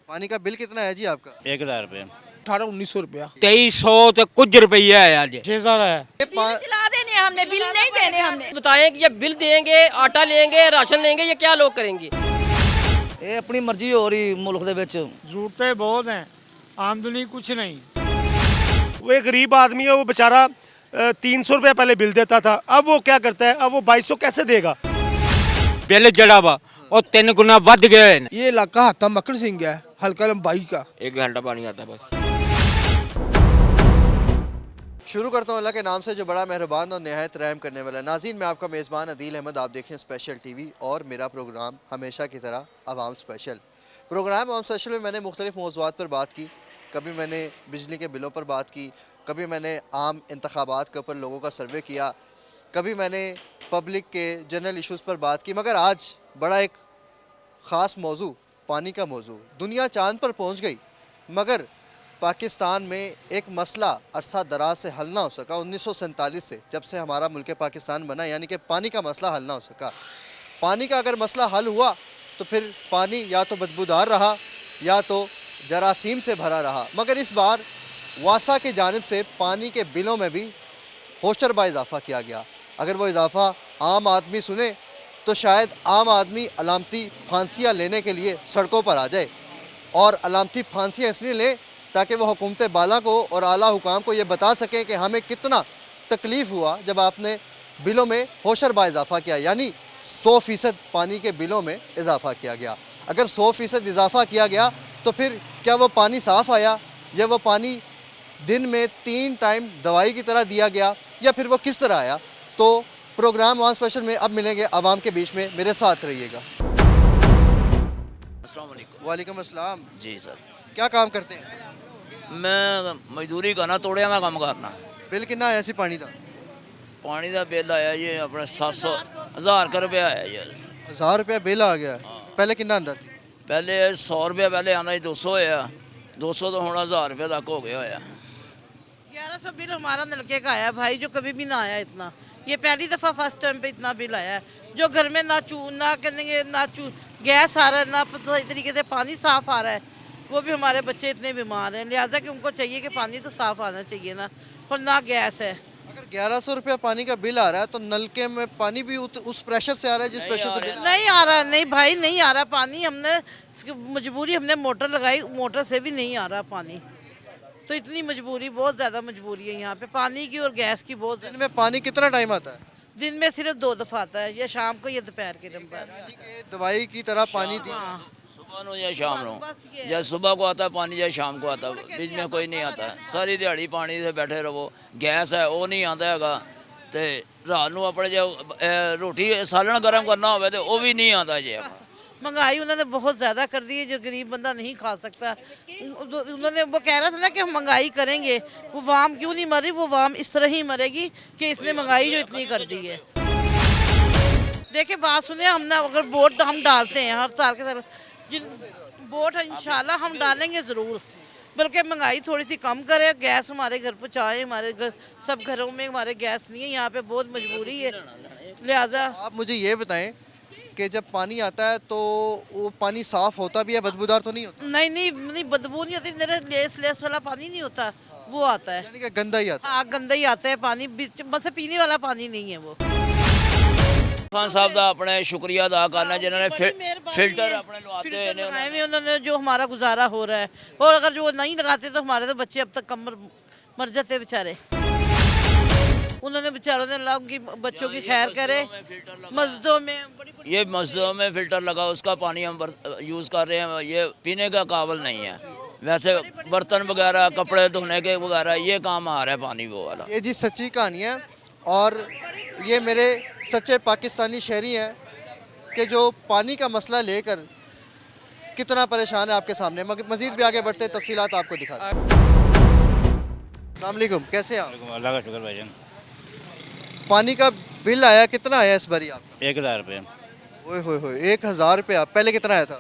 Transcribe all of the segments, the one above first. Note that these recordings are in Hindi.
पानी का बिल कितना है जी आपका? 1000 रुपये। 1800-1900 रुपया। 2300 तो कुछ रुपया है आज। 6000 है। ये पा- दिला देने हमने, बिल नहीं देने हमने। बताएं कि ये बिल देंगे, आटा लेंगे, राशन लेंगे, ये क्या लोग करेंगे? ਇਹ ਆਪਣੀ ਮਰਜ਼ੀ ਹੋ ਰਹੀ ਮੁਲਕ ਦੇ ਵਿੱਚ। जरूरतें बहुत हैं, आमदनी कुछ नहीं। वो एक गरीब आदमी है, वो बेचारा 300 रुपया पहले बिल देता था, अब वो क्या करता है, अब वो 2200 कैसे देगा। बिल जड़ा वा और 3 गुना बढ़ गए। ये इलाका हत्ता मक्कड़ सिंह है, हल्का लंबाई का। 1 घंटा पानी आता है बस। शुरू करता हूँ अल्लाह के नाम से जो बड़ा मेहरबान और नहायत रहम करने वाला है। नाज़रीन, मैं आपका मेज़बान अदील अहमद, आप देखें स्पेशल टीवी और मेरा प्रोग्राम हमेशा की तरह अवाम स्पेशल। प्रोग्राम अवाम स्पेशल में मैंने मुख्तलिफ मौज़ूआत पर बात की। कभी मैंने बिजली के बिलों पर बात की, कभी मैंने आम इंतखाबात के ऊपर लोगों का सर्वे किया, कभी मैंने पब्लिक के जनरल इशूज़ पर बात की। मगर आज बड़ा एक ख़ास मौजू, पानी का मौजू। दुनिया चाँद पर पहुँच गई मगर पाकिस्तान में एक मसला अरसा दराज से हल ना हो सका। 1947 से जब से हमारा मुल्क पाकिस्तान बना, यानी कि पानी का मसला हल ना हो सका। पानी का अगर मसला हल हुआ तो फिर पानी या तो बदबूदार रहा या तो जरासीम से भरा रहा। मगर इस बार वासा की जानिब से पानी के बिलों में भी होशरबा इजाफ़ा किया गया। अगर वो इजाफ़ा आम आदमी सुने तो शायद आम आदमी अलामती फांसियाँ लेने के लिए सड़कों पर आ जाए, और अलामती फांसियाँ इसलिए लें ताकि वो हुकूमत बाला को और आला हुकाम को ये बता सकें कि हमें कितना तकलीफ़ हुआ जब आपने बिलों में होशरबा इजाफ़ा किया, यानी 100% पानी के बिलों में इजाफ़ा किया गया। अगर 100% इजाफ़ा किया गया तो फिर क्या वो पानी साफ़ आया, या वो पानी दिन में 3 टाइम दवाई की तरह दिया गया, या फिर वो किस तरह आया? तो प्रोग्राम वन स्पेशल में अब मिलेंगे आवाम के बीच में, मेरे साथ रहिएगा। वालेकुम अस्सलाम जी सर, क्या काम करते हैं? मैं मजदूरी करना, तोड़िया का काम करना। बिल कितना आया सी पानी का? पानी का बिल आया ये अपने 700 1000 रुपया आया ये। 1000 रुपया बिल आ गया। पहले कितना आंदा सी? पहले 100 रुपया पहले आना 200 होया, 200 तो होना 1000 रुपया तक हो गया होया। 1100 बिल हमारा नलके का आया भाई, जो कभी भी ना आया इतना। ये पहली दफ़ा फर्स्ट टाइम पे इतना बिल आया है। जो घर में ना करेंगे, गैस आ रहा है, ना सही तरीके से पानी साफ़ आ रहा है। वो भी हमारे बच्चे इतने बीमार हैं, लिहाजा कि उनको चाहिए कि पानी तो साफ़ आना चाहिए ना, और ना गैस है। अगर 1100 रुपया पानी का बिल आ रहा है तो नलके में पानी भी उस प्रेशर से आ रहा है जिस प्रेशर से बिल नहीं आ रहा, नहीं भाई नहीं आ रहा पानी। हमने मजबूरी, हमने मोटर लगाई, मोटर से भी नहीं आ रहा पानी। तो इतनी मजबूरी, बहुत ज़्यादा मजबूरी है यहाँ पे पानी की और गैस की बहुत दिन ज़्यादा। में पानी कितना टाइम आता है? दिन में सिर्फ 2 दफ़ा आता है, या शाम को या दोपहर के टाइम बस। दवाई की तरह पानी दी। हाँ, सुबह नो या शाम नो, बस ये है। या सुबह को आता है पानी या शाम को आता है, बीच में कोई नहीं आता है। सारी दिहाड़ी पानी से बैठे रहो। गैस है वो नहीं आता हैगा, ते रात को अपने जो रोटी सालन गर्म करना हो तो वो भी नहीं आता जी। महंगाई उन्होंने बहुत ज़्यादा कर दी है, जो गरीब बंदा नहीं खा सकता। उन्होंने वो कह रहा था ना कि हम महंगाई करेंगे, वो वाम क्यों नहीं मरी? वो वाम इस तरह ही मरेगी कि इसने महंगाई जो इतनी कर दी है। देखिए बात सुने, हमने अगर वोट हम डालते हैं हर साल के साल, जिन वोट इंशाल्लाह हम डालेंगे ज़रूर, बल्कि महंगाई थोड़ी सी कम करे, गैस हमारे घर पहुँचाए। हमारे घर सब घरों में हमारे गैस नहीं है, यहाँ पे बहुत मजबूरी है। लिहाजा आप मुझे ये बताएं कि जब पानी आता है तो वो पानी साफ़ होता भी है, बदबूदार तो नहीं होता? नहीं बदबू नहीं होती। मेरे लेस वाला पानी नहीं होता, वो आता है। यानी कि गंदा ही आता है। हाँ, गंदा ही आता है पानी, मतलब पीने वाला पानी नहीं है वो। खान साहब का अपने शुक्रिया अदा करना जिन्होंने बड़ी मेहरबानी फिल्टर है। अपने लवाते फिल्टर हैं। लगाए हुए उन्होंने, जो हमारा गुजारा हो रहा है। और अगर जो नहीं लगाते तो हमारे तो बच्चे अब तक कम मर जाते बेचारे। उन्होंने बेचारों ने अल्लाह उनकी बच्चों की खैर करे। मस्जिदों में बड़ी ये मस्जिदों में फिल्टर लगा, उसका पानी हम यूज़ कर रहे हैं। ये पीने का काबिल नहीं है। वैसे बर्तन वगैरह, कपड़े धोने के वगैरह ये काम आ रहा है पानी वो वाला। ये जी सच्ची कहानी है, और ये मेरे सच्चे पाकिस्तानी शहरी हैं कि जो पानी का मसला लेकर कितना परेशान है आपके सामने। मज़ीद भी आगे बढ़ते तफसीलात आपको दिखाते हैं। अस्सलाम वालेकुम, कैसे हैं आप? अल्लाह का शुक्र भाईजान। पानी का बिल आया, कितना आया इस बारी आपका? 1000 रुपये। ओए होए होए, 1000 रुपया। पहले कितना आया था?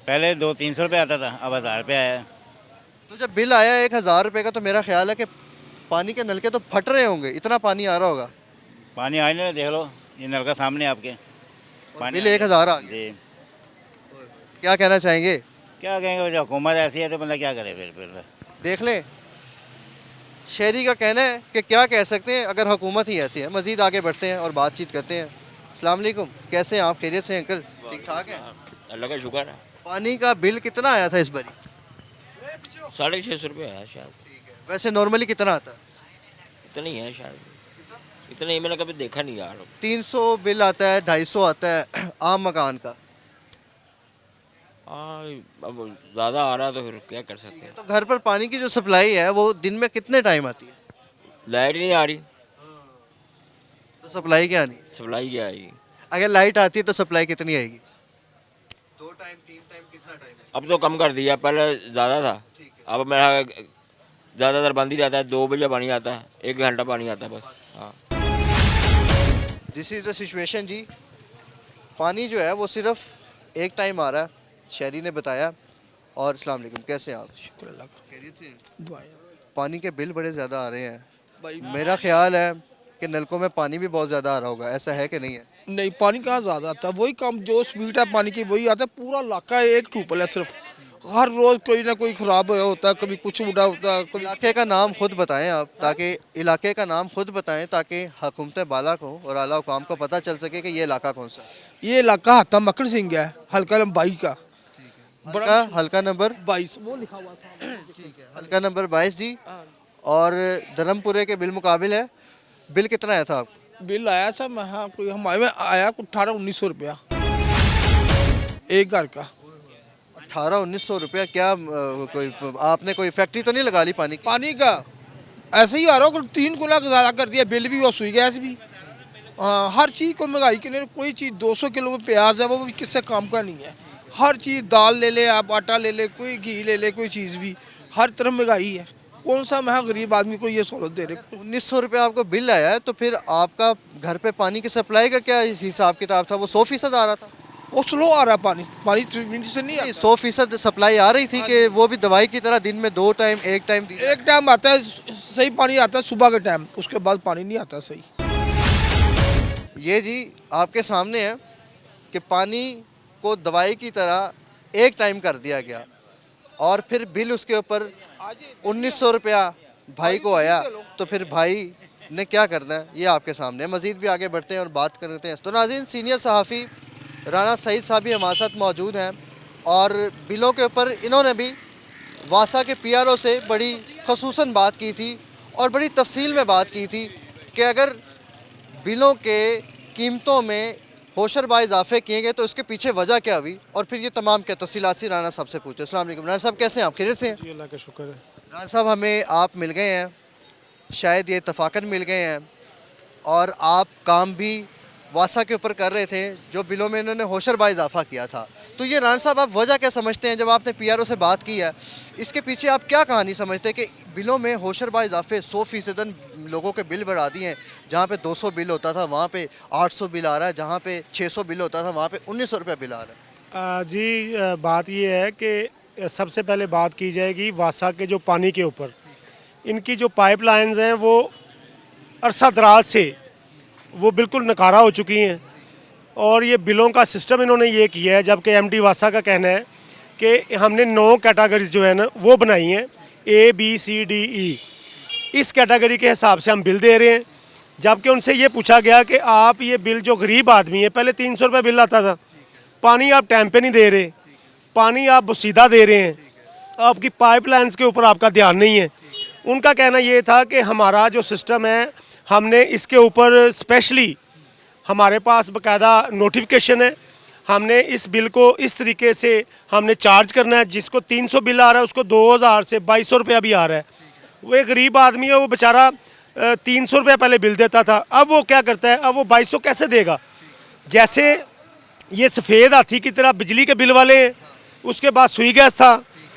पहले 200-300 रुपये आता था, अब 1000 रुपये आया है। तो जब बिल आया 1000 रुपये का, तो मेरा ख्याल है कि पानी के नलके तो फट रहे होंगे, इतना पानी आ रहा होगा। पानी आ नहीं, देख लो ये नलका सामने आपके। बिल 1000 आ गया। जी, क्या कहना चाहेंगे? क्या कहेंगे, जो हुकूमत ऐसी है तो बंदा क्या करे फिर। देख लें, शहरी का कहना है कि क्या कह सकते हैं अगर हुकूमत ही ऐसी है। मज़ीद आगे बढ़ते हैं और बातचीत करते हैं। अस्सलाम वालेकुम, कैसे हैं आप? खैरियत से हैं अंकल? ठीक ठाक है। अल्लाह का शुक्र है। पानी का बिल कितना आया था इस बारी? 650 रुपये है शायद। वैसे नॉर्मली कितना आता है? इतना ही है शायद, इतना ही मैंने कभी देखा नहीं यार। 300 बिल आता है, 250 आता है आम मकान का। हाँ, अब ज़्यादा आ रहा है तो फिर क्या कर सकते हैं। तो घर पर पानी की जो सप्लाई है वो दिन में कितने टाइम आती है? लाइट ही नहीं आ रही, तो सप्लाई क्या नहीं? सप्लाई क्या आएगी। अगर लाइट आती है तो सप्लाई कितनी आएगी? 2 टाइम 3 टाइम कितना टाइम? अब तो कम कर दिया, पहले ज़्यादा था। अब मेरा ज़्यादातर बंद ही रहता है, 2 बजे पानी आता है, 1 घंटा पानी आता है बस। हाँ, दिस इज़ द सिचुएशन जी। पानी जो है वो सिर्फ एक टाइम आ रहा है, शहरी ने बताया। और अस्सलाम वालेकुम, कैसे हैं आप? शुक्र अल्लाह का। खैरियत से हैं? दुआ पानी के बिल बड़े ज़्यादा आ रहे हैं। मेरा ख्याल है कि नलकों में पानी भी बहुत ज़्यादा आ रहा होगा, ऐसा है कि नहीं है? नहीं, पानी कहाँ ज़्यादा आता है, वही कम जो स्पीड है पानी की वही आता है। पूरा इलाका एक ट्यूबवेल है सिर्फ, हर रोज़ कोई ना कोई ख़राब होता है, कभी कुछ उड़ा होता है, कभी। इलाके का नाम खुद बताएं आप, ताकि इलाके का नाम खुद बताएं ताकि हुकूमत बाला को और आला हुकाम को पता चल सके कि ये इलाका कौन सा है। ये इलाका हत्ता मकर सिंह है, हल्का नंबर 22 का। हल्का नंबर 22 वो लिखा हुआ था। हल्का नंबर 22 जी। और धर्मपुरे के बिल मुकाबिल है, बिल कितना आया था आपको? बिल आया था मैं, हाँ, कोई हमारे में आया 1800-1900 रुपया एक घर का। 1800-1900 रुपया? क्या कोई आपने कोई फैक्ट्री तो नहीं लगा ली पानी की? पानी का ऐसे ही आ रहा हो, 3 गुना ज़्यादा कर दिया बिल भी और सुई गैस भी। हाँ, हर चीज़ को महंगाई के लिए, कोई चीज़ 200 किलो में प्याज है वो भी किससे काम का नहीं है। हर चीज़, दाल ले ले आप, आटा ले ले, कोई घी ले ले, कोई चीज़ भी, हर तरफ महंगाई है। कौन सा मैं गरीब आदमी को ये सहूलत दे रहे? 1900 रुपया आपको बिल आया है, तो फिर आपका घर पे पानी की सप्लाई का क्या हिसाब किताब था? वो 100% आ रहा था? वो स्लो आ रहा है पानी, पानी से नहीं आता। 100% सप्लाई आ रही थी कि वो भी दवाई की तरह दिन में 2 टाइम 1 टाइम? एक टाइम आता है सही पानी आता है सुबह के टाइम, उसके बाद पानी नहीं आता सही। ये जी आपके सामने है कि पानी को दवाई की तरह एक टाइम कर दिया गया और फिर बिल उसके ऊपर 1900 रुपया भाई को आया। तो फिर भाई ने क्या करना है ये आपके सामने। मज़ीद भी आगे बढ़ते हैं और बात करते हैं। तो नाज़रीन, सीनियर सहाफ़ी राना सईद साहब भी हमारे साथ मौजूद हैं और बिलों के ऊपर इन्होंने भी वासा के पीआरओ से बड़ी खसूसन बात की थी और बड़ी तफसील में बात की थी कि अगर बिलों के कीमतों में होशरबा इजाफे किए गए तो इसके पीछे वजह क्या हुई और फिर ये तमाम क्या तफसीलात सी राना साहब से पूछे। अस्सलाम वालेकुम राना साहब, कैसे हैं आप? खैरियत से हैं? जी अल्लाह का शुक्र है। राना साहब, हमें आप मिल गए हैं, शायद ये इत्तफाकन मिल गए हैं और आप काम भी वासा के ऊपर कर रहे थे जो बिलों में इन्होंने होशरबा इजाफा किया था। तो ये राना साहब, आप वजह क्या समझते हैं? जब आपने पीआरओ से बात की है, इसके पीछे आप क्या कहानी समझते हैं कि बिलों में होशरबा इजाफे 100% लोगों के बिल बढ़ा दिए हैं? जहाँ पे 200 बिल होता था वहाँ पे 800 बिल आ रहा है, जहाँ पे 600 बिल होता था वहाँ पे 1900 रुपया बिल आ रहा है। जी बात ये है कि सबसे पहले बात की जाएगी वासा के जो पानी के ऊपर, इनकी जो पाइपलाइंस हैं वो अरसा दराज से वो बिल्कुल नकारा हो चुकी हैं और ये बिलों का सिस्टम इन्होंने ये किया है, जबकि एमडी वासा का कहना है कि हमने 9 कैटेगरीज जो है ना वो बनाई हैं, ABCDE। इस कैटेगरी के हिसाब से हम बिल दे रहे हैं। जबकि उनसे ये पूछा गया कि आप ये बिल, जो गरीब आदमी है, पहले 300 रुपये बिल आता था, पानी आप टाइम पे नहीं दे रहे, पानी आप सीधा दे रहे हैं, आपकी पाइपलाइंस के ऊपर आपका ध्यान नहीं है। उनका कहना ये था कि हमारा जो सिस्टम है, हमने इसके ऊपर स्पेशली, हमारे पास बाकायदा नोटिफिकेशन है, हमने इस बिल को इस तरीके से हमने चार्ज करना है। जिसको 300 बिल आ रहा है उसको 2000 से 2200 रुपया भी आ रहा है। वो एक गरीब आदमी है, वो बेचारा 300 रुपया पहले बिल देता था, अब वो क्या करता है, अब वो 2200 कैसे देगा? जैसे ये सफ़ेद हाथी की तरह बिजली के बिल वाले हैं, उसके बाद सुई गैस था,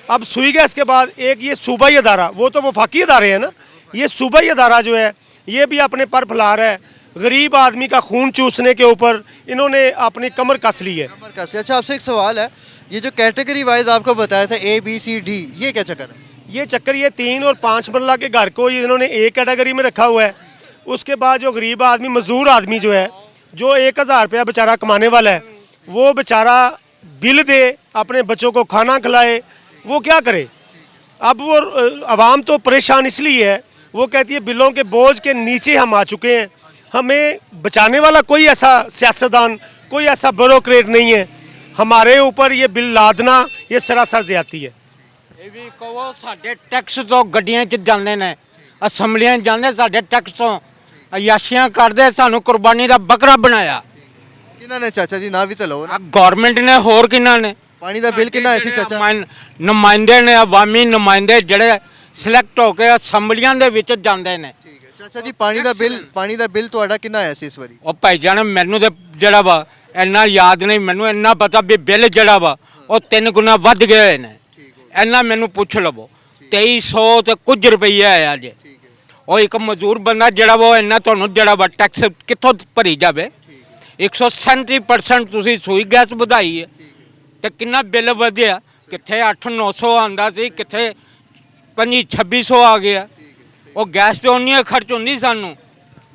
अब सुई गैस के बाद एक ये सूबाई अदारा, वो तो वफाकी अदारे हैं ना, ये सूबाई अदारा जो है ये भी अपने पर फैला रहा है। गरीब आदमी का खून चूसने के ऊपर इन्होंने अपनी कमर कस ली है। कमर कस। अच्छा, आपसे एक सवाल है, ये जो कैटेगरी वाइज आपको बताया था ABCD, ये क्या चक्कर है? ये चक्कर, ये 3 और 5 मरला के घर को ये इन्होंने एक कैटेगरी में रखा हुआ है। उसके बाद जो गरीब आदमी, मजदूर आदमी जो है, जो 1000 रुपया बेचारा कमाने वाला है, वो बेचारा बिल दे, अपने बच्चों को खाना खिलाए, वो क्या करे। अब वो आवाम तो परेशान इसलिए है, वो कहती है बिलों के बोझ के नीचे हम आ चुके हैं, हमें बचाने वाला कोई ऐसा सियासतदान, कोई ऐसा ब्यूरोक्रेट नहीं है। हमारे ऊपर ये बिल लादना ये सरासर ज्यादती है। ਇਹ ਵੀ ਕਹੋ ਸਾਡੇ ਟੈਕਸ ਤੋਂ ਗੱਡੀਆਂ 'ਚ ਜਾਂਦੇ ਨੇ, ਅਸੈਂਬਲੀਆਂ 'ਚ ਜਾਂਦੇ ਸਾਡੇ ਟੈਕਸ ਤੋਂ, ਅਯਾਸ਼ੀਆਂ ਕਰਦੇ, ਸਾਨੂੰ ਕੁਰਬਾਨੀ ਦਾ ਬੱਕਰਾ ਬਣਾਇਆ किन्ना ने चाचा जी ना भी तो लो ना। ਆ ਗਵਰਨਮੈਂਟ ਨੇ, ਹੋਰ ਕਿਹਨਾਂ ਨੇ। पानी का बिल किन्ना है सी चाचा? ਨੁਮਾਇੰਦੇ ਨੇ, ਆਵਾਮੀ ਨੁਮਾਇੰਦੇ ਜਿਹੜੇ ਸਿਲੈਕਟ ਹੋ ਕੇ ਅਸੈਂਬਲੀਆਂ ਦੇ ਵਿੱਚ ਜਾਂਦੇ ਨੇ। ठीक है चाचा जी, पानी का बिल ਤੁਹਾਡਾ ਕਿੰਨਾ ਆਇਆ ਸੀ ਇਸ ਵਾਰੀ? ਉਹ ਭਾਈ ਜਾਨ ਮੈਨੂੰ ਤੇ ਜਿਹੜਾ ਵਾ ਇੰਨਾ ਯਾਦ ਨਹੀਂ, ਮੈਨੂੰ ਇੰਨਾ ਪਤਾ ਵੀ ਬਿੱਲ ਜਿਹੜਾ ਵਾ ਉਹ 3 ਗੁਣਾ ਵੱਧ ਗਏ ਹੋਏ ਨੇ। ਇੰਨਾ ਮੈਨੂੰ ਪੁੱਛ ਲਵੋ, 2300 ਤੇ ਕੁਝ ਰੁਪਈਆ ਆਇਆ ਜੇ। ਉਹ ਇੱਕ ਮਜ਼ਦੂਰ ਬੰਦਾ ਜਿਹੜਾ ਵਾ ਉਹ ਇੰਨਾ ਤੁਹਾਨੂੰ ਜਿਹੜਾ ਵਾ ਟੈਕਸ ਕਿੱਥੋਂ ਭਰੀ ਜਾਵੇ। 137% ਤੁਸੀਂ ਸੂਈ ਗੈਸ ਵਧਾਈ ਹੈ ਤੇ ਕਿੰਨਾ ਬਿੱਲ ਵਧਿਆ, ਕਿੱਥੇ 8-900 ਆਉਂਦਾ ਸੀ, ਕਿੱਥੇ 2500 ਆ ਗਿਆ। ਉਹ ਗੈਸ ਤੇ ਉਨੀ ਖਰਚ ਹੁੰਦੀ ਸਾਨੂੰ।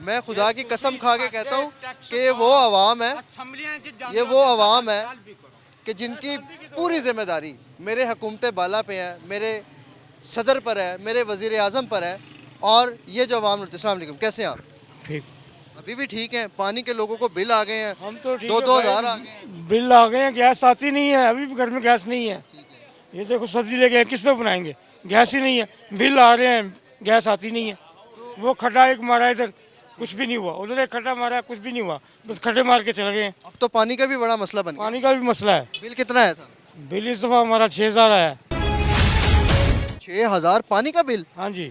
मैं खुदा की कसम खा के कहता हूँ कि वो आवाम है, ये वो आवाम है कि जिनकी पूरी जिम्मेदारी मेरे हुकूमत बाला पे है, मेरे सदर पर है, मेरे वज़ीर आज़म पर है। और ये जो आवाम, अस्सलाम वालेकुम, कैसे हैं आप? ठीक, अभी भी ठीक हैं? पानी के लोगों को बिल आ गए हैं, हम तो ठीक 2-2 हज़ार आ गए हैं। बिल आ गए हैं, गैस आती नहीं है, अभी भी घर में गैस नहीं है। ये देखो सब्जी लेके आए, किस पे बनाएंगे, गैस ही नहीं है। बिल आ रहे हैं, गैस आती नहीं है। वो खड्डा एक मारा इधर, कुछ भी नहीं हुआ, उधर एक खड्डा मारा, कुछ भी नहीं हुआ, बस खड्डे मार के चले गए हैं। अब तो पानी का भी बड़ा मसला बन गया। पानी का भी मसला है। बिल कितना आया था? बिल इस दफ़ा हमारा 6000 आया है। 6000 पानी का बिल? हाँ जी,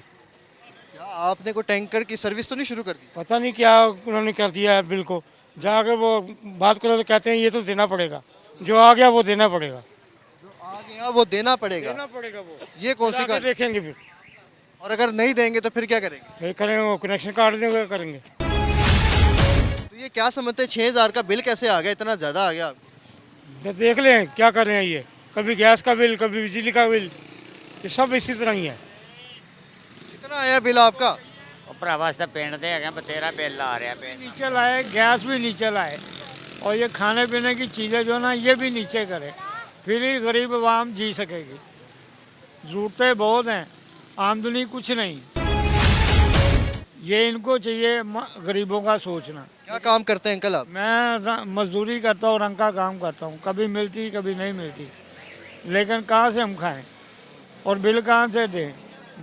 क्या आपने को टैंकर की सर्विस तो नहीं शुरू कर दी? पता नहीं क्या उन्होंने कर दिया है बिल को। जाके वो बात करो तो कहते हैं ये तो देना पड़ेगा, जो आ गया वो देना पड़ेगा। जो आ गया वो देना पड़ेगा। देना पड़ेगा वो, ये कौन सी जाके गाड़ी? देखेंगे फिर, और अगर नहीं देंगे तो फिर क्या करेंगे? फिर करेंगे वो कनेक्शन काट देंगे, करेंगे। तो ये क्या समझते हैं, 6000 का बिल कैसे आ गया, इतना ज़्यादा आ गया? तो देख लें क्या कर रहे हैं ये, कभी गैस का बिल, कभी बिजली का बिल, ये सब इसी तरह ही है। कितना आया बिल आपका? ਉਹ ਭਰਾਵਾ ਅਸਾਂ ਪਿੰਡ ਦੇ ਹੈਗੇ, ਬਥੇਰਾ ਬਿੱਲ ਆ ਰਿਹਾ ਪਿੰਡ। नीचे लाए, गैस भी नीचे लाए, और ये खाने पीने की चीज़ें जो ना ये भी नीचे करे, फिर ही गरीब आवाम जी सकेगी। ज़रूरतें बहुत हैं, आमदनी कुछ नहीं। ये इनको चाहिए गरीबों का सोचना। क्या काम करते हैं अंकल आप? मैं मजदूरी करता हूँ, रंग का काम करता हूँ, कभी मिलती कभी नहीं मिलती, लेकिन कहाँ से हम खाएं और बिल कहाँ से दें।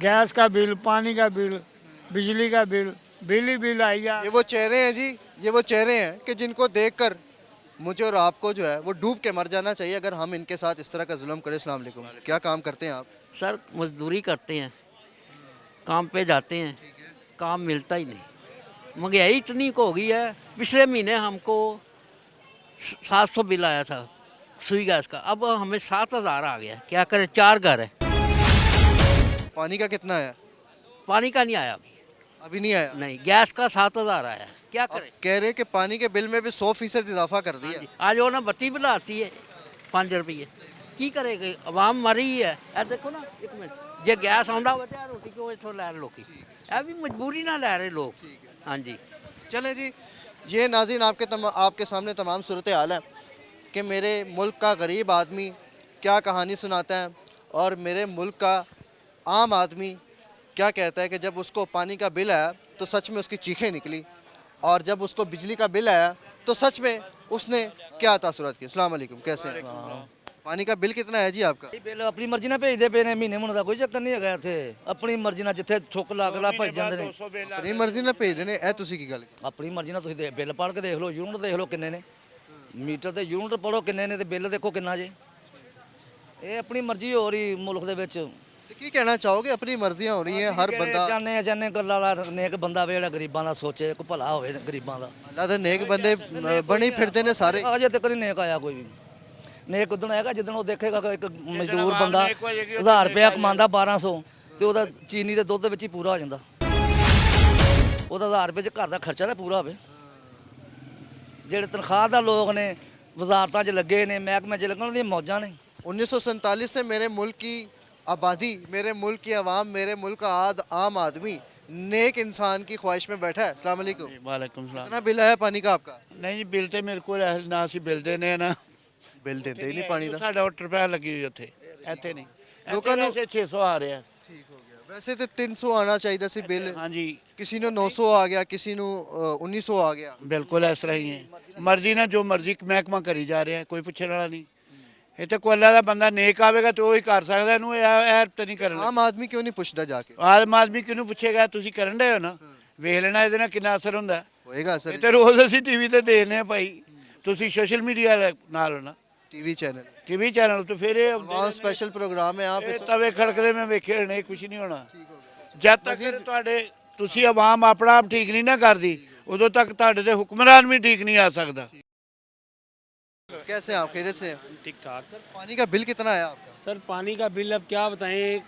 गैस का बिल, पानी का बिल, बिजली का बिल, बिल ही बिल आएगा। ये वो चेहरे हैं जी, ये वो चेहरे हैं कि जिनको देखकर मुझे और आपको जो है वो डूब के मर जाना चाहिए अगर हम इनके साथ इस तरह का जुल्म करें। अस्सलाम वालेकुम, क्या काम करते हैं आप? सर मजदूरी करते हैं, काम पे जाते हैं, काम मिलता ही नहीं। महंगाई इतनी हो गई है, पिछले महीने हमको 700 बिल आया था सुई गैस का, अब हमें 7000 आ गया। क्या करें, 4 घर है। पानी का कितना आया? पानी का नहीं आया अभी नहीं आया? नहीं, गैस का 7000 आया। क्या करें। कह रहे कि पानी के बिल में भी 100% इजाफा कर दिया। आज वो ना बत्ती बिल आती है 5 रुपये, की करेगी आवाम मरी ही है। ए देखो ना, एक मिनट, जे गैस आंदा हो तो रोटी क्यों इतों लै लोग, ए भी मजबूरी ना लै रहे लोग। हाँ जी, चलें जी, ये नाज़रीन आपके सामने तमाम सूरत हाल है कि मेरे मुल्क का गरीब आदमी क्या कहानी सुनाता है और मेरे मुल्क का आम आदमी क्या कहता है कि जब उसको पानी का बिल आया तो सच में उसकी चीखें निकली, और जब उसको बिजली का बिल आया तो सच में उसने क्या तासुरात किए। अस्सलाम वालेकुम, कैसे हैं? पानी का बिल कितना है जी आपका? बिल अपनी मर्जी ਨਾਲ ਭੇਜਦੇ ਪਏ ਨੇ, ਮਹੀਨੇ ਮਹੀਨੇ ਦਾ ਕੋਈ ਚੱਕਰ ਨਹੀਂ ਹੈਗਾ ਇੱਥੇ। ਆਪਣੀ ਮਰਜ਼ੀ ਨਾਲ ਜਿੱਥੇ ਛੁੱਕ ਲੱਗਦਾ ਭੇਜ ਜਾਂਦੇ ਨੇ। अपनी मर्जी ਨਾਲ ਭੇਜਦੇ ਨੇ, ਇਹ ਤੁਸੀਂ ਕੀ ਗੱਲ ਕੀਤੀ? ਆਪਣੀ ਮਰਜ਼ੀ ਨਾਲ ਤੁਸੀਂ ਬਿੱਲ ਪੜ੍ਹ ਕੇ ਦੇਖ ਲਓ, ਯੂਨਿਟ ਦੇਖ ਲਓ ਕਿੰਨੇ ਨੇ, ਮੀਟਰ ਤੇ ਯੂਨਿਟ ਪੜੋ ਕਿੰਨੇ ਨੇ ਤੇ ਬਿੱਲ ਦੇਖੋ ਕਿੰਨਾ ਜੇ। ਇਹ ਆਪਣੀ ਮਰਜ਼ੀ ਹੋ ਰਹੀ ਮੁਲਕ ਦੇ ਵਿੱਚ। ਕੀ ਕਹਿਣਾ ਚਾਹੋਗੇ? ਆਪਣੀ ਮਰਜ਼ੀਆਂ ਹੋ ਰਹੀਆਂ, ਹਰ ਬੰਦਾ ਚਾਹਨੇ ਗੱਲਾਂ ਦਾ ਨੇਕ ਬੰਦਾ ਵੇ ਜਿਹੜਾ ਗਰੀਬਾਂ ਦਾ ਸੋਚੇ, ਕੋਈ ਭਲਾ ਹੋਵੇ ਗਰੀਬਾਂ ਦਾ। ਅੱਲਾ ਦੇ ਨੇਕ ਬੰਦੇ ਬਣੀ ਫਿਰਦੇ ਨੇ ਸਾਰੇ। ਅਜੇ ਤੱਕ ਨਹੀਂ ਨੇਕ ਆਇਆ ਕੋਈ ਵੀ। ਨੇਕ ਉਦਣ ਹੈਗਾ ਜਿੱਦਣ ਉਹ ਦੇਖੇਗਾ ਕਿ ਇੱਕ ਮਜ਼ਦੂਰ ਬੰਦਾ 1000 ਰੁਪਇਆ ਕਮਾਉਂਦਾ 1200 ਤੇ ਉਹਦਾ ਚੀਨੀ ਦੇ ਦੁੱਧ ਵਿੱਚ ਹੀ ਪੂਰਾ ਹੋ ਜਾਂਦਾ। ਉਹਦਾ 1000 ਰੁਪਏ ਚ ਘਰ ਦਾ ਖਰਚਾ ਤਾਂ ਪੂਰਾ ਹੋਵੇ। ਜਿਹੜੇ ਤਨਖਾਹ ਦਾ ਲੋਕ ਨੇ, ਵਜ਼ਾਰਤਾਂ 'ਚ ਲੱਗੇ ਨੇ, ਮਹਿਕਮੇ 'ਚ ਲੱਗਣ ਦੀਆਂ ਮੌਜਾਂ ਨੇ। 1947 से मेरे मुल्क की आबादी, मेरे मुल्क की आवाम, मेरे मुल्क का आम आदमी नेक इंसान की ख्वाहिश में बैठा है। अस्सलाम वालेकुम। ਵਾਲੇਕੁਮ ਸਲਾਮ। कितना बिल है पानी का आपका? ਨਹੀਂ ਜੀ, ਬਿੱਲ ਤੇ ਮੇਰੇ ਕੋਲ ਨਾ ਅਸੀਂ ਬਿੱਲ ਦੇਨੇ ਆ ਨਾ ਬਿੱਲ ਦਿੰਦੇ ਹੀ ਨਹੀਂ ਪਾਣੀ ਦਾ। ਸਾਡਾ 8 ਰੁਪਏ ਲੱਗੀ ਹੋਈ ਉੱਥੇ, ਇੱਥੇ ਨਹੀਂ। ਲੋਕਾਂ ਨੂੰ 600 ਆ ਰਿਹਾ। ਠੀਕ ਹੋ ਗਿਆ। ਵੈਸੇ ਤੇ 300 ਆਣਾ ਚਾਹੀਦਾ ਸੀ ਬਿੱਲ, ਹਾਂਜੀ ਕਿਸੇ ਨੂੰ 900 ਆ ਗਿਆ, ਕਿਸੇ ਨੂੰ 1900 ਆ ਗਿਆ। ਬਿਲਕੁਲ ਇਸ ਤਰ੍ਹਾਂ ਹੀ ਹੈ, ਮਰਜ਼ੀ ਨਾਲ ਜੋ ਮਰਜ਼ੀ ਮਹਿਕਮਾ ਕਰੀ ਜਾ ਰਿਹਾ, ਕੋਈ ਪੁੱਛਣ ਵਾਲਾ ਨਹੀਂ। ਇਹ ਤੇ ਕੋਈ ਅੱਲਾ ਦਾ ਬੰਦਾ ਨੇਕ ਆਵੇਗਾ ਤੇ ਉਹ ਹੀ ਕਰ ਸਕਦਾ, ਇਹਨੂੰ ਇਹ ਤਾਂ ਨਹੀਂ ਕਰਨਾ। ਆਮ ਆਦਮੀ ਕਿਉਂ ਨਹੀਂ ਪੁੱਛਦਾ ਜਾ ਕੇ? ਆਮ ਆਦਮੀ ਕਿਹਨੂੰ ਪੁੱਛੇਗਾ? ਤੁਸੀਂ ਕਰਨ ਡਏ ਹੋ ਨਾ, ਵੇਖ ਲੈਣਾ ਇਹਦੇ ਨਾਲ ਕਿੰਨਾ ਅਸਰ ਹੁੰਦਾ। ਹੋਏਗਾ ਇਹ ਸਰ। ਤੇ ਰੋਜ਼ ਅਸੀਂ ਟੀਵੀ ਤੇ ਦੇਖਦੇ ਹਾਂ ਭਾਈ, ਤੁਸੀਂ ਸੋਸ਼ਲ ਮੀਡੀਆ ਨਾਲ ਹੋ ਨਾ, ਟੀਵੀ ਚੈਨਲ ਟੀਵੀ ਚੈਨਲ ਤੇ ਫਿਰ ਇਹ ਆਮ ਸਪੈਸ਼ਲ प्रोग्राम है यहाँ पे। ਇਹ ਤਵੇ ਖੜਕਦੇ ਮੈਂ ਵੇਖੇ ਨਹੀਂ, ਕੁਝ ਨਹੀਂ ਹੋਣਾ ਜਦ ਤੱਕ ਤੁਹਾਡੇ ਤੁਸੀਂ ਆਵਾਮ ਆਪਣਾ ਆਪ ਠੀਕ ਨਹੀਂ ਨਾ ਕਰਦੀ, ਉਦੋਂ ਤੱਕ ਤੁਹਾਡੇ ਤੇ ਹੁਕਮਰਾਨ ਵੀ ਠੀਕ ਨਹੀਂ ਆ ਸਕਦਾ। कैसे हैं आप? खैरियत से हैं? ठीक ठाक। सर पानी का बिल कितना आया आपका? सर पानी का बिल अब क्या बताएं,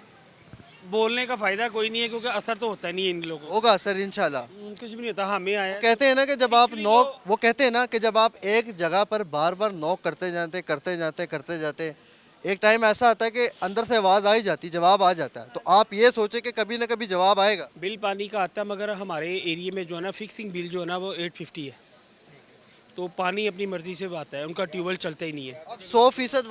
बोलने का फ़ायदा कोई नहीं है क्योंकि असर तो होता नहीं है इन लोगों को। होगा सर इंशाल्लाह। कुछ भी नहीं होता, हमें आया। कहते हैं ना कि जब आप नॉक, वो कहते हैं ना कि जब आप एक जगह पर बार बार नॉक करते जाते एक टाइम ऐसा आता है कि अंदर से आवाज़ आ ही जाती, जवाब आ जाता है। तो आप ये सोचे कि कभी ना कभी जवाब आएगा। बिल पानी का आता है मगर हमारे एरिया में जो है ना फिक्सिंग बिल जो है ना वो 850 है, तो पानी अपनी मर्ज़ी से आता है, उनका ट्यूबवेल चलता ही नहीं है। अब 100%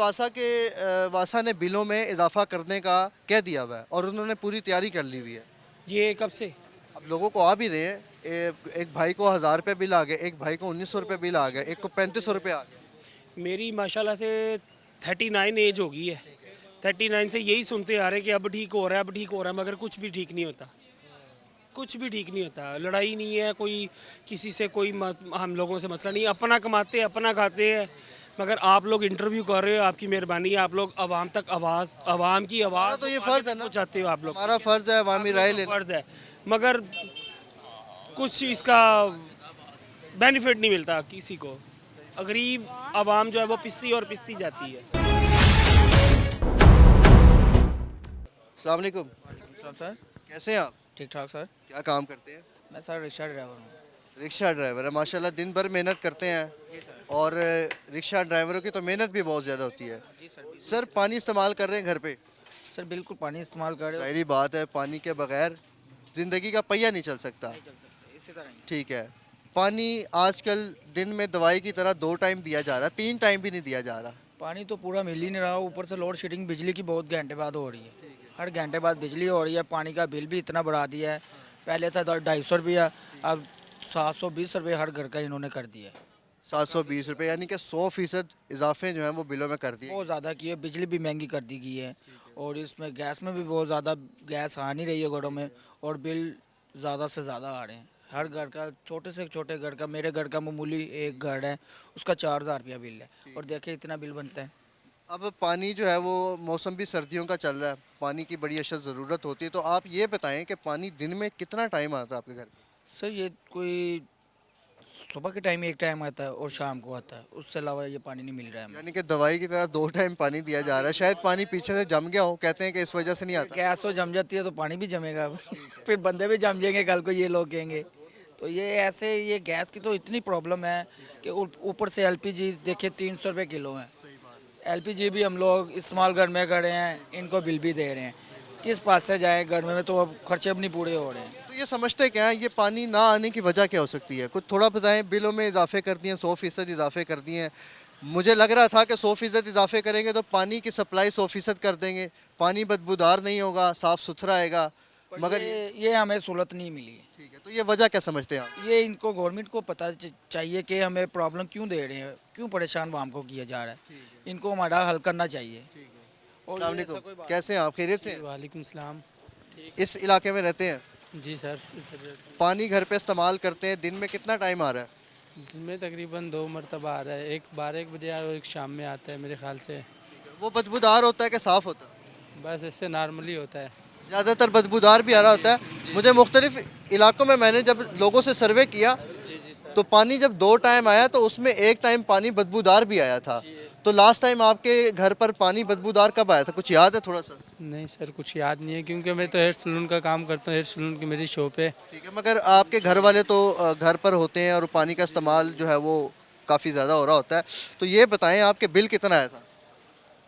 वासा ने बिलों में इजाफा करने का कह दिया हुआ है और उन्होंने पूरी तैयारी कर ली हुई है। ये कब से? अब लोगों को आ भी रहे हैं। एक भाई को 1000 रुपये बिल आ गए, एक भाई को 1900 रुपये बिल आ गए, एक को 3500 रुपये आ गए। मेरी माशाल्लाह से 39 एज हो गई है, 39 से यही सुनते आ रहे हैं कि अब ठीक हो रहा है, अब ठीक हो रहा है, मगर कुछ भी ठीक नहीं होता, कुछ भी ठीक नहीं होता। लड़ाई नहीं है कोई किसी से, कोई हम लोगों से मसला नहीं, अपना कमाते अपना खाते हैं। मगर आप लोग इंटरव्यू कर रहे हो, आपकी मेहरबानी है, आप लोग आवाम तक आवाम की आवाज़ तो ये फ़र्ज़ है ना, चाहते हो आप लोग, हमारा फ़र्ज़ है अवामी राय लेना, फ़र्ज़ है, मगर कुछ इसका बेनिफिट नहीं मिलता किसी को। गरीब आवाम जो है वो पिसती और पिसती जाती है। अस्सलाम वालेकुम। सर कैसे हैं आप? ठीक ठाक सर। क्या काम करते हैं? मैं सर रिक्शा ड्राइवर हूँ। रिक्शा ड्राइवर है, माशाल्लाह दिन भर मेहनत करते हैं। जी सर। और रिक्शा ड्राइवरों की तो मेहनत भी बहुत ज़्यादा होती है। जी सर। सर पानी इस्तेमाल कर रहे हैं घर पे? सर बिल्कुल पानी इस्तेमाल कर रहे हो। जाहिर बात है, पानी के बगैर ज़िंदगी का पहिया नहीं चल सकता। नहीं चल सकते, इसी तरह ही। ठीक है। पानी आजकल दिन में दवाई की तरह 2 टाइम दिया जा रहा, 3 टाइम भी नहीं दिया जा रहा। पानी तो पूरा मिल ही नहीं रहा, ऊपर से लोड शेडिंग बिजली की बहुत घंटे बाद हो रही है, हर घंटे बाद बिजली हो रही है। पानी का बिल भी इतना बढ़ा दिया है, पहले था 250 रुपया, अब 720 रुपये हर घर का इन्होंने कर दिया है। 720 रुपये, यानी कि 100% इजाफे जो हैं वो बिलों में कर दिए। बहुत ज़्यादा की है, बिजली भी महंगी कर दी गई है, और इसमें गैस में भी बहुत ज़्यादा गैस आ नहीं रही है घरों में, और बिल ज़्यादा से ज़्यादा आ रहे हैं। हर घर का, छोटे से छोटे घर का, मेरे घर का मामूली एक घर है, उसका 4000 रुपया बिल है, और देखिए इतना बिल बनता है। अब पानी जो है वो मौसम भी सर्दियों का चल रहा है, पानी की बड़ी अशद ज़रूरत होती है। तो आप ये बताएं कि पानी दिन में कितना टाइम आता है आपके घर में? सर ये कोई सुबह के टाइम एक टाइम आता है और शाम को आता है, उससे अलावा ये पानी नहीं मिल रहा है हमें। यानी कि दवाई की तरह 2 टाइम पानी दिया जा रहा है। शायद पानी पीछे से जम गया हो, कहते हैं कि इस वजह से नहीं आता। गैस तो जम जाती है तो पानी भी जमेगा फिर बंदे भी जम जाएंगे कल को, ये लोग कहेंगे। तो ये ऐसे, ये गैस की तो इतनी प्रॉब्लम है कि ऊपर से एलपीजी देखिए 300 रुपये किलो है। एलपीजी भी हम लोग इस्तेमाल घर में कर रहे हैं, इनको बिल भी दे रहे हैं, किस पास से जाए घर में, तो अब खर्चे अब नहीं पूरे हो रहे हैं। तो ये समझते क्या है, ये पानी ना आने की वजह क्या हो सकती है? कुछ थोड़ा बताएं। बिलों में इजाफे कर दिए, 100% इजाफे कर दिए हैं। मुझे लग रहा था कि 100% इजाफे करेंगे तो पानी की सप्लाई 100% कर देंगे, पानी बदबूदार नहीं होगा, साफ़ सुथरा आएगा, मगर ये हमें सहूलत नहीं मिली है। ठीक है। तो ये वजह क्या समझते हैं आप? ये इनको गवर्नमेंट को पता चाहिए कि हमें प्रॉब्लम क्यों दे रहे हैं, क्यों परेशान वाम को किया जा रहा है, इनको हमारा हल करना चाहिए। और अस्सलाम वालेकुम। कैसे हैं आप? खैरियत से? वालेकुम सलाम। इस इलाके में रहते हैं? जी सर। पानी घर पे इस्तेमाल करते हैं, दिन में कितना टाइम आ रहा है? दिन में तकरीबन 2 मरतबा आ रहा है, एक 12-1 बजे और एक शाम में आता है मेरे ख्याल से। वो बदबूदार होता है कि साफ़ होता है? बस इससे नॉर्मली होता है। ज़्यादातर बदबूदार भी आ रहा होता है। मुझे मुख्तलिफ इलाकों में मैंने जब लोगों से सर्वे किया तो पानी जब 2 टाइम आया तो उसमें एक टाइम पानी बदबूदार भी आया था। तो लास्ट टाइम आपके घर पर पानी बदबूदार कब आया था, कुछ याद है थोड़ा सा? नहीं सर कुछ याद नहीं है, क्योंकि मैं तो हेयर सलून का काम करता हूँ, हेयर सलून की मेरी शॉप है। ठीक है, मगर आपके घर वाले तो घर पर होते हैं और पानी का इस्तेमाल जो है वो काफ़ी ज़्यादा हो रहा होता है। तो ये बताएं आपके बिल कितना आया था?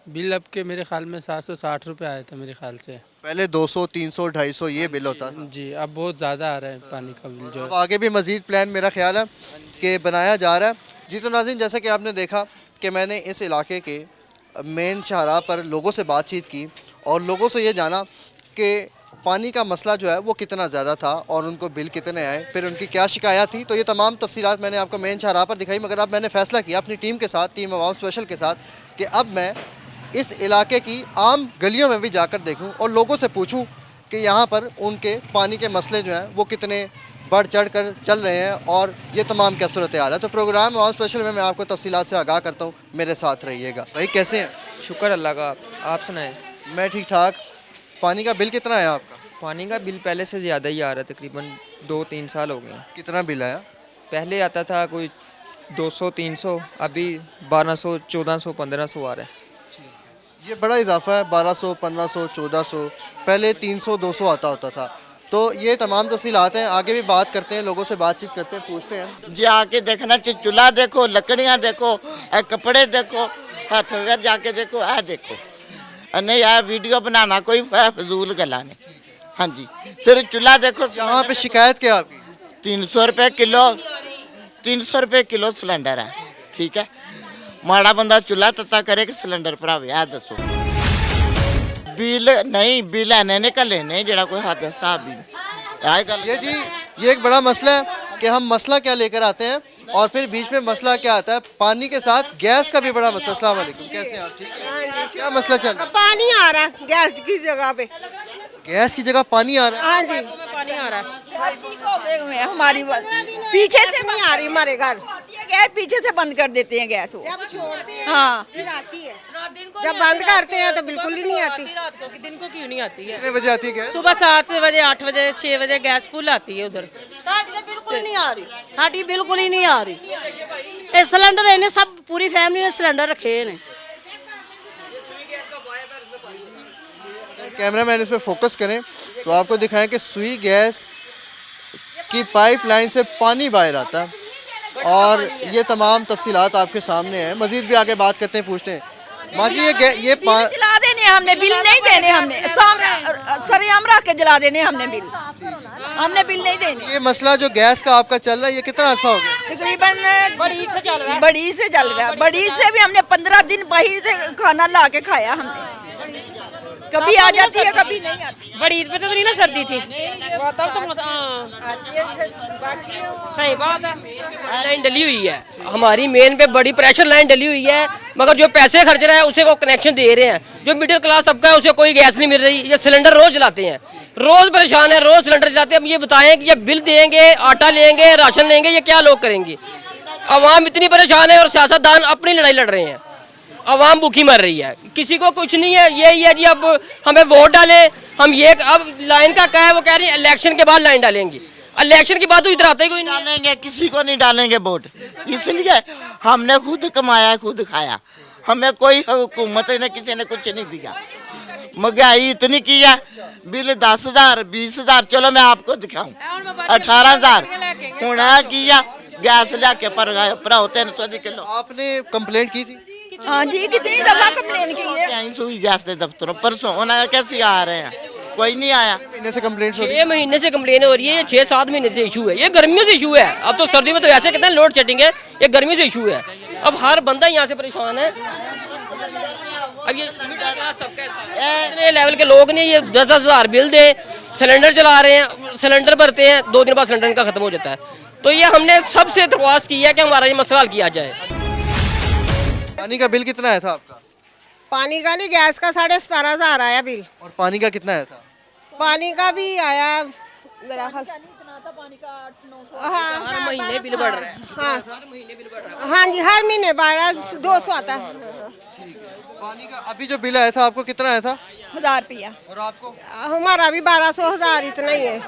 बिल अब के मेरे ख्याल में 760 रुपये आया था मेरे ख्याल से। पहले 200, 300, 250 ये बिल होता था। जी अब बहुत ज़्यादा आ रहा है पानी का बिल जो अब आगे भी मज़ीद प्लान मेरा ख्याल है कि बनाया जा रहा है। जी तो नाज़रीन, जैसा कि आपने देखा कि मैंने इस इलाके के मेन शाहराह पर लोगों से बातचीत की और लोगों से ये जाना कि पानी का मसला जो है वो कितना ज़्यादा था और उनको बिल कितने आए, फिर उनकी क्या शिकायत थी। तो ये तमाम तफसीलात मैंने आपको मेन शाहराह पर दिखाई, मगर अब मैंने फ़ैसला किया अपनी टीम के साथ, टीम अवाम स्पेशल के साथ, कि अब मैं इस इलाके की आम गलियों में भी जाकर देखूं और लोगों से पूछूं कि यहाँ पर उनके पानी के मसले जो हैं वो कितने बढ़ चढ़ कर चल रहे हैं और ये तमाम क्या सूरत हाल है। तो प्रोग्राम अवाम स्पेशल में मैं आपको तफसीलात से आगाह करता हूँ, मेरे साथ रहिएगा। भाई कैसे हैं? शुक्र अल्लाह का, आप सुनाएं। मैं ठीक ठाक। पानी का बिल कितना है आपका? पानी का बिल पहले से ज़्यादा ही आ रहा है, तकरीबन 2-3 साल हो गए हैं। कितना बिल आया? पहले आता था कोई 200-300, अभी 1200, 1400, 1500 आ रहा है। ये बड़ा इजाफा है, 1200, 1500, 1400, पहले 300, 200 आता होता था। तो ये तमाम तफसीलात हैं, आगे भी बात करते हैं, लोगों से बातचीत करते हैं, पूछते हैं। जी आके देखना चाहिए, चूल्हा देखो, लकड़ियाँ देखो, कपड़े देखो, हाथ वगैरह जाके देखो, देखो। नहीं यार वीडियो बनाना कोई फजूल गला नहीं। हाँ जी, सिर्फ चूल्हा देखो। यहाँ पे शिकायत क्या आपकी? 300 रुपये किलो, 300 रुपये किलो सिलेंडर है, ठीक है। माड़ा बंदा चूल्हा तत्ता करे कि सिलेंडर भरावे, दसो। बिल नहीं, बिल है निकले नहीं, जरा कोई हद हिसाब भी। ये जी ये एक बड़ा मसला है कि हम मसला क्या लेकर आते हैं और फिर बीच में मसला क्या आता है, पानी के साथ गैस का भी बड़ा मसला। अस्सलाम वालेकुम, कैसे हैं आप? ठीक है। क्या मसला चल रहा है? पानी आ रहा है गैस की जगह पे। गैस की जगह पानी आ रहा है? हाँ जी, पानी आ रहा है। हमारी पीछे से नहीं आ रही, हमारे घर गैस पीछे से बंद कर देते हैं गैस वो। जब छोड़ते हैं हाँ फिर आती है, जब बंद करते हैं तो बिल्कुल ही नहीं आती। रात को दिन को क्यों नहीं आती है? कितने बजे आती है गैस? सुबह 7 बजे, 8 बजे, 6 बजे गैस फुल आती है उधर। साड़ी तो बिल्कुल नहीं आ रही, साड़ी बिल्कुल ही नहीं आ रही। ये सिलेंडर इन्हें सब पूरी फैमिली ने सिलेंडर रखे ने। कैमरामैन इस पर फोकस करें तो आपको दिखाएं कि सुई गैस की पाइपलाइन से पानी बाहर आता है और ये तमाम तफसीलात आपके सामने हैं। मजीद भी आगे बात करते हैं, पूछते हैं। माँ जी ये जला देने हमने, बिल नहीं देने हमने, सरेआम रख के जला देने हमने बिल नहीं देने। ये मसला जो गैस का आपका चल रहा है ये कितना अर्सा हो गया? तकरीबन बड़ी से चल रहा है। बड़ी से भी हमने 15 दिन बाहर से खाना ला के खाया हमने। कभी आ जाती है, कभी नहीं आती। बड़ी ईद पे तो नहीं ना सर्दी थी। सही बात है। लाइन डली हुई है हमारी मेन पे, बड़ी प्रेशर लाइन डली हुई है, मगर जो पैसे खर्च रहा है उसे वो कनेक्शन दे रहे हैं। जो मिडिल क्लास तबका है उसे कोई गैस नहीं मिल रही। ये सिलेंडर रोज जलाते हैं, रोज परेशान है, रोज सिलेंडर जलाते हैं। अब ये बताएं कि ये बिल देंगे, आटा लेंगे, राशन लेंगे, ये क्या लोग करेंगे? अवाम इतनी परेशान है और सियासतदान अपनी लड़ाई लड़ रहे हैं। अवाम भूखी मर रही है, किसी को कुछ नहीं है। यही है जी, अब हमें वोट डालें हम। ये अब लाइन का क्या है, वो कह रही है इलेक्शन के बाद लाइन डालेंगे। इलेक्शन के बाद तो इधर आता ही कोई नहीं। डालेंगे, किसी को नहीं डालेंगे वोट, इसलिए हमने खुद कमाया, खुद खाया, हमें कोई हुकूमत ने किसी ने कुछ नहीं दिया। महंगाई इतनी की है, बिल 10,000, 20,000, चलो मैं आपको दिखाऊं 18,000 हूं किया। गैस लिया भराओ 300 किलो। आपने कंप्लेंट की थी? हाँ जी, कितनी दफा कंप्लेन की है। सुई गैस के दफ्तरों परसों उन्होंने कैसे आ रहे हैं, कोई नहीं आया। महीने से कंप्लेंट हो रही है? 6 महीने से कंप्लेन हो रही है, ये 6-7 महीने से इशू है। ये गर्मियों से इशू है, अब तो सर्दी में तो ऐसे कहते हैं लोड शेडिंग है, ये गर्मी से इशू है। अब हर बंदा यहाँ से परेशान है। अब ये मिडिल क्लास तबका इतने लेवल के लोग ने, ये 10,000 बिल दे, सिलेंडर चला रहे हैं, सिलेंडर भरते हैं, 2 दिन बाद सिलेंडर इनका खत्म हो जाता है। तो ये हमने सबसे दरख्वास्त की है कि हमारा ये मसला हल किया जाए। पानी का बिल कितना आया था आपका? पानी का नहीं, गैस का 17,500 आया बिल। और पानी का कितना आया था? पानी का भी आया मेरा ख्याल, हाँ, हर महीने बिल बढ़ रहा है। हाँ जी, हर महीने 1200 आता है। पानी का अभी जो बिल आया था आपको कितना आया था? 1000 रुपया। और आपको? हमारा भी 1200-1000 इतना ही है।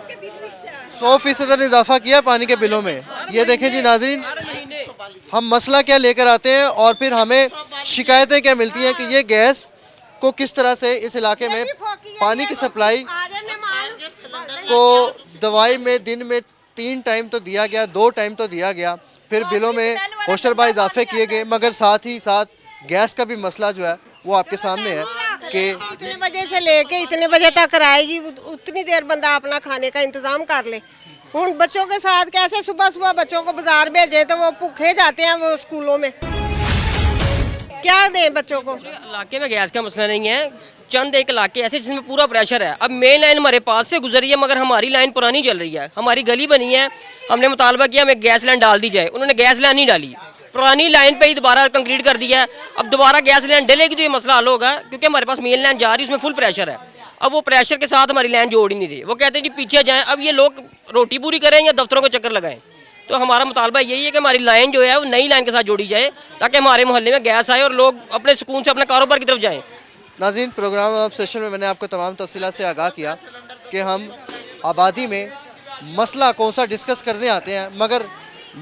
100% इजाफा किया पानी के बिलों में। ये देखें जी नाजरीन, हम मसला क्या लेकर आते हैं और फिर हमें शिकायतें क्या मिलती हैं कि ये गैस को किस तरह से इस इलाके में पानी की सप्लाई को दवाई में दिन में 3 टाइम तो दिया गया, 2 टाइम तो दिया गया, फिर बिलों में होशरबा इजाफे किए गए, मगर साथ ही साथ गैस का भी मसला जो है वो आपके सामने है कि इतने बजे से लेके इतने बजे तक आएगी, उतनी देर बंदा अपना खाने का इंतजाम कर ले। हूँ बच्चों के साथ कैसे सुबह सुबह बच्चों को बाजार भेजें तो वो भूखे जाते हैं वो स्कूलों में। क्या दें बच्चों को? इलाके में गैस का मसला नहीं है, चंद एक इलाके ऐसे जिसमें पूरा प्रेशर है। अब मेन लाइन हमारे पास से गुजरी है मगर हमारी लाइन पुरानी चल रही है। हमारी गली बनी है, हमने मुतालबा किया हमें गैस लाइन डाल दी जाए, उन्होंने गैस लाइन नहीं डाली, पुरानी लाइन पे ही दोबारा कंक्रीट कर दिया है। अब दोबारा गैस लाइन डलेगी तो ये मसला हल होगा, क्योंकि हमारे पास मेन लाइन जा रही है उसमें फुल प्रेशर है। अब वो प्रेशर के साथ हमारी लाइन जोड़ ही नहीं रही। वो कहते हैं जी पीछे जाएं। अब ये लोग रोटी पूरी करें या दफ्तरों को चक्कर लगाएं। तो हमारा मुतालबा यही है कि हमारी लाइन जो है वो नई लाइन के साथ जोड़ी जाए ताकि हमारे मोहल्ले में गैस आए और लोग अपने सुकून से अपने कारोबार की तरफ जाएं। नाज़रीन, प्रोग्राम अब सेशन में मैंने आपको तमाम तफसीलात से आगाह किया कि हम आबादी में मसला कौन सा डिस्कस करने आते हैं मगर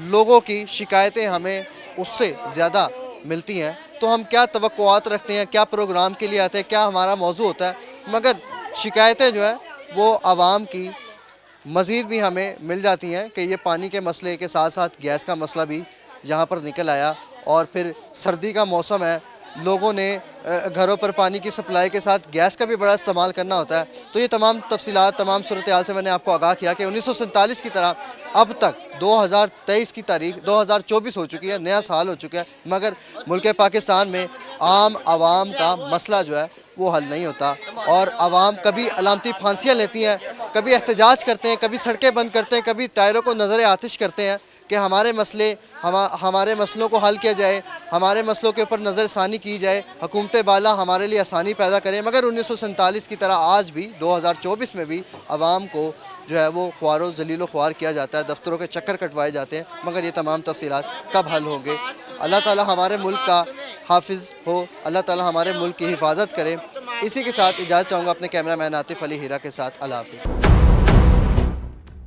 लोगों की शिकायतें हमें उससे ज़्यादा मिलती हैं। तो हम क्या तवक्कुआत रखते हैं, क्या प्रोग्राम के लिए आते हैं, क्या हमारा मौजू होता है, मगर शिकायतें जो है वो आवाम की मज़ीद भी हमें मिल जाती हैं कि ये पानी के मसले के साथ साथ गैस का मसला भी यहाँ पर निकल आया। और फिर सर्दी का मौसम है, लोगों ने घरों पर पानी की सप्लाई के साथ गैस का भी बड़ा इस्तेमाल करना होता है। तो ये तमाम तफसीलात, तमाम सूरत-ए-हाल से मैंने आपको आगाह किया कि 1947 की तरह अब तक 2023 की तारीख 2024 हो चुकी है, नया साल हो चुका है, मगर मुल्क पाकिस्तान में आम आवाम का मसला जो है वो हल नहीं होता। और आवाम कभी अलामती फांसियाँ लेती हैं, कभी एहतजाज करते हैं, कभी सड़कें बंद करते हैं, कभी टायरों को नज़र आतिश करते हैं कि हमारे मसलों को हल किया जाए, हमारे मसलों के ऊपर नज़रसानी की जाए, हुकूमत बाला हमारे लिए आसानी पैदा करें। मगर 1947 की तरह आज भी 2024 में भी आवाम को जो है वो ख्वारो ज़लीलो ख्वार किया जाता है, दफ्तरों के चक्कर कटवाए जाते हैं। मगर ये तमाम तफसीलात कब हल होंगे? अल्लाह ताला हमारे मुल्क का हाफिज़ हो, अल्लाह ताला हमारे मुल्क की हिफाजत करे। इसी के साथ इजाज़त चाहूँगा अपने कैमरामैन आतिफ़ अली हीरा के साथ। अल्लाह हाफ़िज़।